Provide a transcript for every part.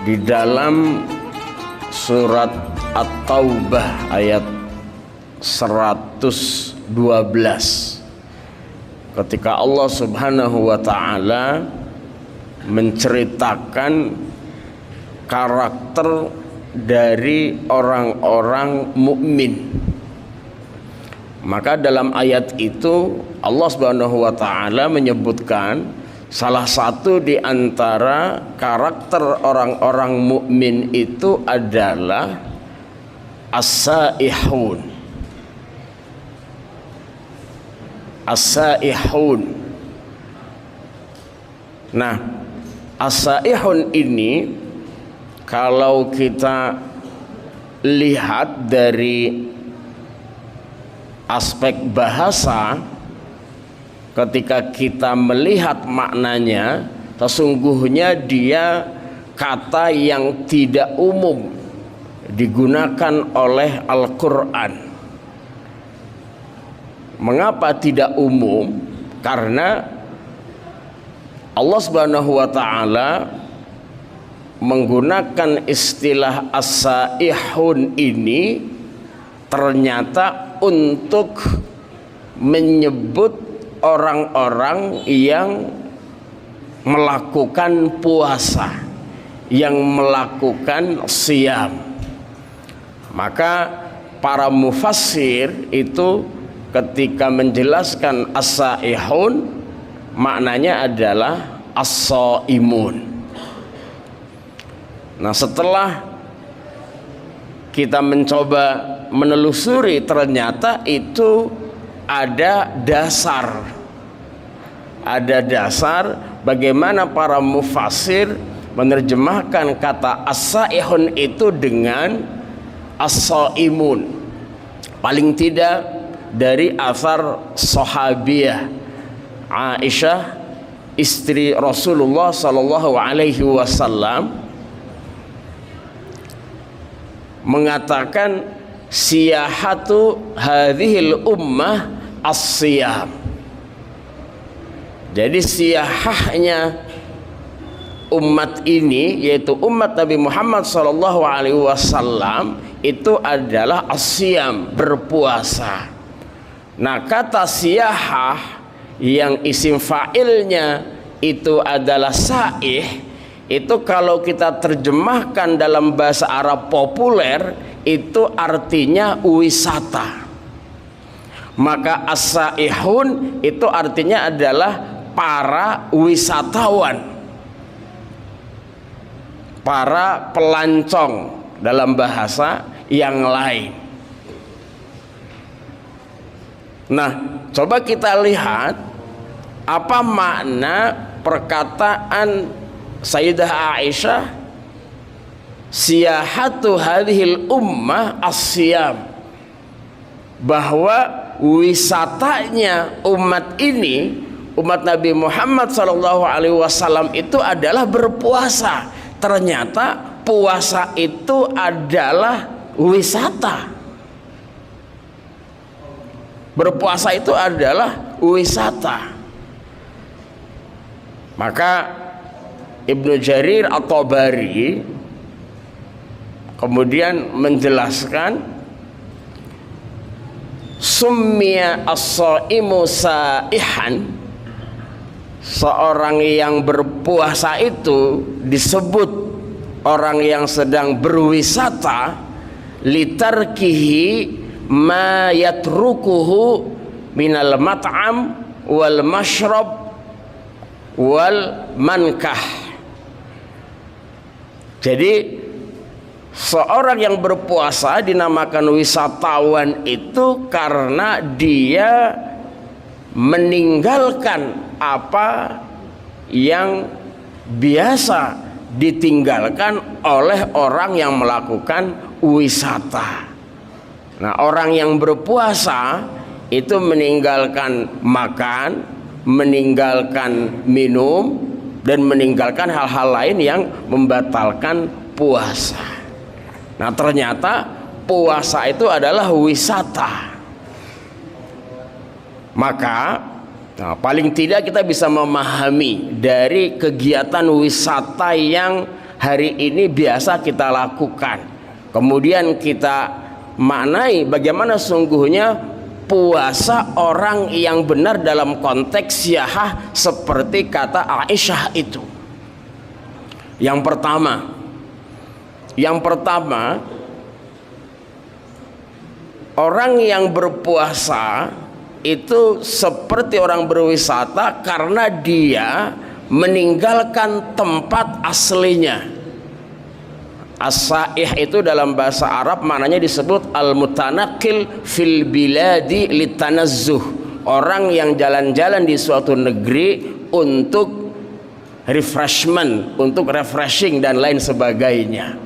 di dalam surat At-Taubah ayat 112, ketika Allah Subhanahu wa ta'ala menceritakan karakter dari orang-orang mukmin. Maka dalam ayat itu Allah Subhanahu wa ta'ala menyebutkan salah satu di antara karakter orang-orang mukmin itu adalah as-saihun. As-saihun. Nah, as-saihun ini kalau kita lihat dari aspek bahasa, ketika kita melihat maknanya, sesungguhnya dia kata yang tidak umum digunakan oleh Al-Quran. Mengapa tidak umum? Karena Allah Subhanahu wa ta'ala menggunakan istilah as-saihun ini ternyata untuk menyebut orang-orang yang melakukan puasa, yang melakukan siyam. Maka para mufassir itu ketika menjelaskan as-saihun, maknanya adalah as-shaimun. Nah, setelah kita mencoba menelusuri, ternyata itu ada dasar bagaimana para mufassir menerjemahkan kata as-saihun itu dengan as-shaimun. Paling tidak dari asar sahabiyah Aisyah, istri Rasulullah sallallahu alaihi wasallam, mengatakan siyahatu hadhil ummah as-siyam. Jadi siyahahnya umat ini, yaitu umat Nabi Muhammad sallallahu alaihi wasallam, itu adalah as-siyam, berpuasa. Nah, kata siyahah yang isim fa'ilnya itu adalah saih, itu kalau kita terjemahkan dalam bahasa Arab populer itu artinya wisata. Maka as-saihun itu artinya adalah para wisatawan, para pelancong dalam bahasa yang lain. Nah, coba kita lihat apa makna perkataan Sayyidah Aisyah, siyahatu hadhil ummah as-siyam, bahwa wisatanya umat ini, umat Nabi Muhammad SAW itu adalah berpuasa. Ternyata puasa itu adalah wisata. Berpuasa itu adalah wisata. Maka Ibnu Jarir At-Tabari kemudian menjelaskan, summiya as-shaimu saihan, seorang yang berpuasa itu disebut orang yang sedang berwisata, litarkihi ma yatrukuhu minal mat'am wal mashrab wal mankah. Jadi seorang yang berpuasa dinamakan wisatawan itu karena dia meninggalkan apa yang biasa ditinggalkan oleh orang yang melakukan wisata. Nah, orang yang berpuasa itu meninggalkan makan, meninggalkan minum, dan meninggalkan hal-hal lain yang membatalkan puasa. Nah, ternyata puasa itu adalah wisata. Maka paling tidak kita bisa memahami dari kegiatan wisata yang hari ini biasa kita lakukan. Kemudian kita maknai bagaimana sungguhnya puasa orang yang benar dalam konteks siyahah seperti kata Aisyah itu. Yang pertama, orang yang berpuasa itu seperti orang berwisata karena dia meninggalkan tempat aslinya. As-sa'ih itu dalam bahasa Arab maknanya disebut al-mutanakil fil biladi litanazzuh, orang yang jalan-jalan di suatu negeri untuk refreshment, untuk refreshing dan lain sebagainya.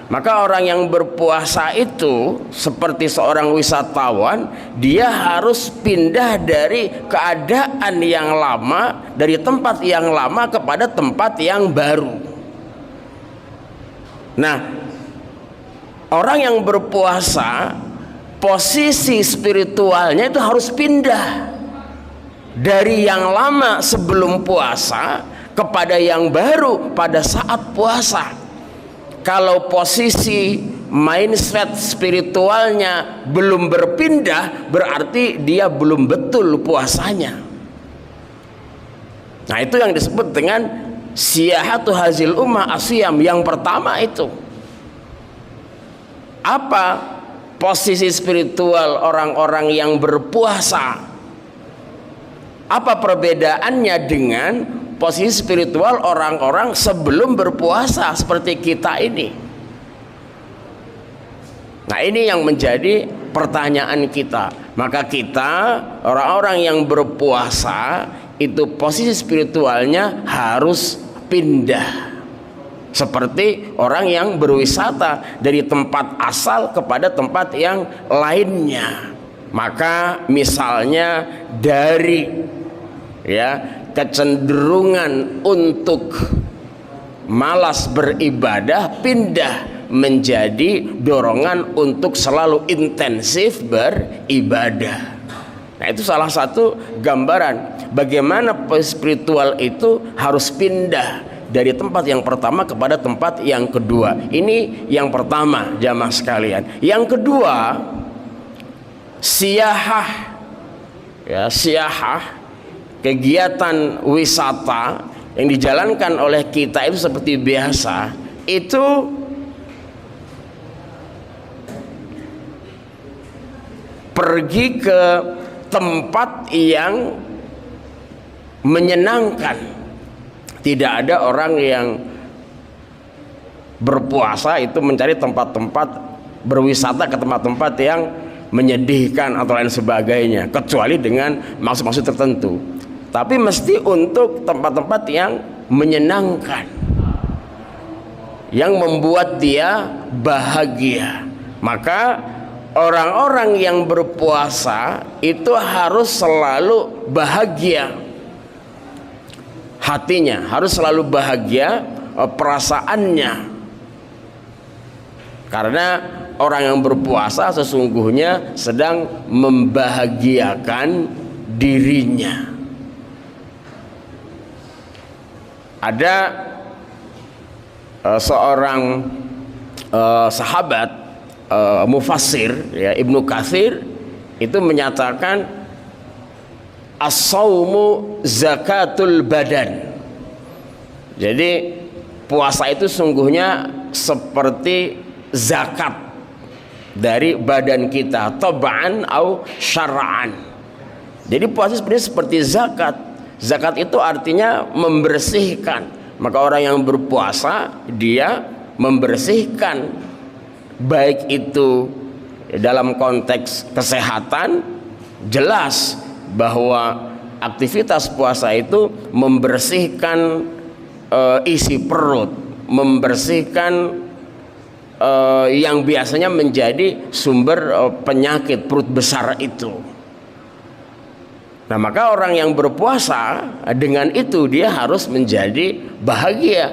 Maka orang yang berpuasa itu seperti seorang wisatawan, dia harus pindah dari keadaan yang lama, dari tempat yang lama kepada tempat yang baru. Nah, orang yang berpuasa posisi spiritualnya itu harus pindah dari yang lama sebelum puasa kepada yang baru pada saat puasa. Kalau posisi mindset spiritualnya belum berpindah, berarti dia belum betul puasanya. Nah, itu yang disebut dengan siyahatu hazil ummah asyam. Yang pertama itu apa? Posisi spiritual orang-orang yang berpuasa. Apa perbedaannya dengan posisi spiritual orang-orang sebelum berpuasa seperti kita ini? Nah, ini yang menjadi pertanyaan kita. Maka kita, orang-orang yang berpuasa itu posisi spiritualnya harus pindah seperti orang yang berwisata dari tempat asal kepada tempat yang lainnya. Maka misalnya dari kecenderungan untuk malas beribadah pindah menjadi dorongan untuk selalu intensif beribadah. Nah, itu salah satu gambaran bagaimana spiritual itu harus pindah dari tempat yang pertama kepada tempat yang kedua. Ini yang pertama, jamaah sekalian. Yang kedua, siyahah. Siyahah, kegiatan wisata yang dijalankan oleh kita itu seperti biasa, itu pergi ke tempat yang menyenangkan. Tidak ada orang yang berpuasa itu mencari tempat-tempat berwisata ke tempat-tempat yang menyedihkan atau lain sebagainya, kecuali dengan maksud-maksud tertentu. Tapi mesti untuk tempat-tempat yang menyenangkan, yang membuat dia bahagia. Maka orang-orang yang berpuasa itu harus selalu bahagia, hatinya harus selalu bahagia, perasaannya. Karena orang yang berpuasa sesungguhnya sedang membahagiakan dirinya. Ada seorang sahabat mufassir, Ibnu Katsir, itu menyatakan as-saumu zakatul badan. Jadi puasa itu sungguhnya seperti zakat dari badan kita, tab'an au syar'an. Jadi puasa sebenarnya seperti zakat. Zakat itu artinya membersihkan. Maka orang yang berpuasa dia membersihkan, baik itu dalam konteks kesehatan, jelas bahwa aktivitas puasa itu membersihkan isi perut, membersihkan yang biasanya menjadi sumber penyakit perut besar itu. Nah, maka orang yang berpuasa dengan itu dia harus menjadi bahagia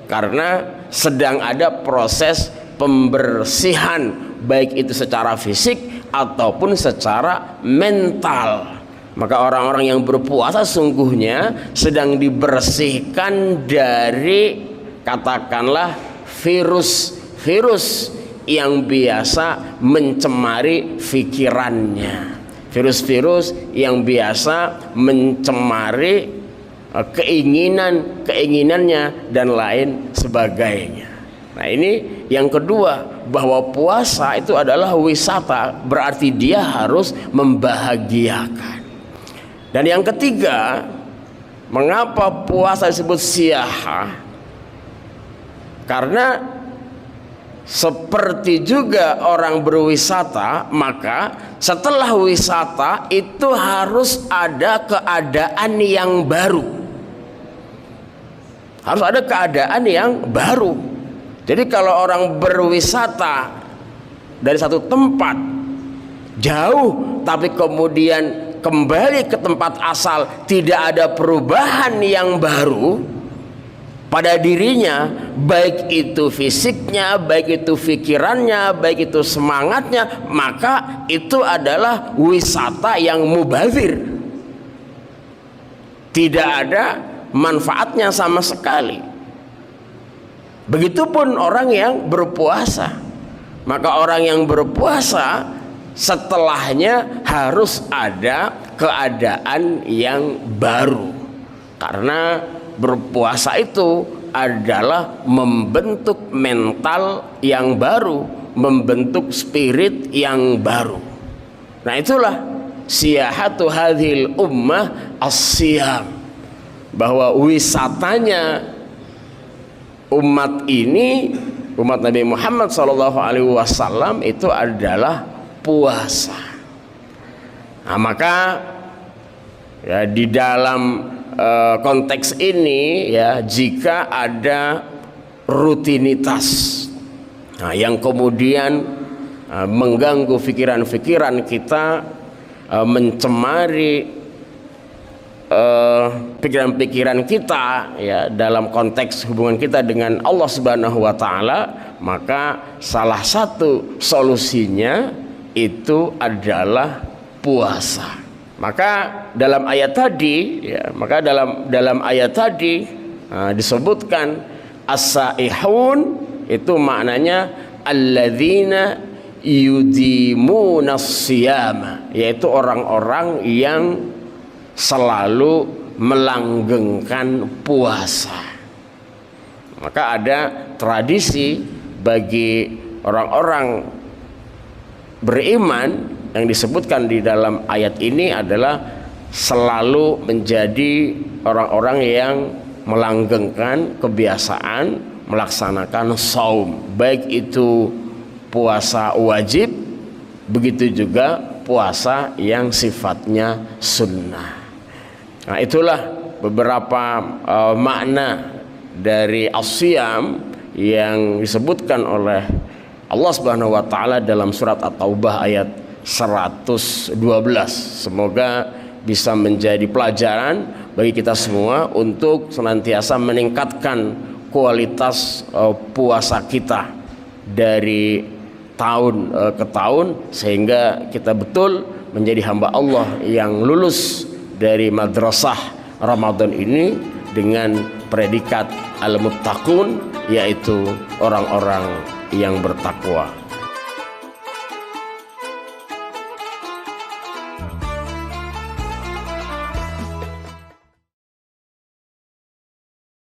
karena sedang ada proses pembersihan, baik itu secara fisik ataupun secara mental. Maka orang-orang yang berpuasa sungguhnya sedang dibersihkan dari katakanlah virus yang biasa mencemari pikirannya, virus-virus yang biasa mencemari keinginannya dan lain sebagainya. Nah, ini yang kedua, bahwa puasa itu adalah wisata, berarti dia harus membahagiakan. Dan yang ketiga, mengapa puasa disebut siyaha? Karena seperti juga orang berwisata, maka setelah wisata itu harus ada keadaan yang baru. Harus ada keadaan yang baru. Jadi kalau orang berwisata dari satu tempat jauh, tapi kemudian kembali ke tempat asal, tidak ada perubahan yang baru pada dirinya, baik itu fisiknya, baik itu pikirannya, baik itu semangatnya, maka itu adalah wisata yang mubazir. Tidak ada manfaatnya sama sekali. Begitupun orang yang berpuasa. Maka orang yang berpuasa setelahnya harus ada keadaan yang baru. Karena berpuasa itu adalah membentuk mental yang baru, membentuk spirit yang baru. Nah, itulah siyahatu hadhil ummah as-siyam, bahwa wisatanya umat ini, umat Nabi Muhammad SAW itu adalah puasa. Nah, maka ya di dalam konteks ini ya, jika ada rutinitas yang kemudian mengganggu pikiran-pikiran kita, mencemari pikiran-pikiran kita ya dalam konteks hubungan kita dengan Allah Subhanahu wa taala, maka salah satu solusinya itu adalah puasa. Maka dalam ayat tadi ya, dalam ayat tadi disebutkan as-saihun, itu maknanya alladzina yudimuna siyama, yaitu orang-orang yang selalu melanggengkan puasa. Maka ada tradisi bagi orang-orang beriman yang disebutkan di dalam ayat ini adalah selalu menjadi orang-orang yang melanggengkan kebiasaan melaksanakan saum, baik itu puasa wajib, begitu juga puasa yang sifatnya sunnah. Nah, itulah beberapa makna dari as-siyam yang disebutkan oleh Allah Subhanahu wa taala dalam surat At-Taubah ayat 112. Semoga bisa menjadi pelajaran bagi kita semua untuk senantiasa meningkatkan kualitas puasa kita dari tahun ke tahun, sehingga kita betul menjadi hamba Allah yang lulus dari madrasah Ramadan ini dengan predikat al-muttaqun, yaitu orang-orang yang bertakwa.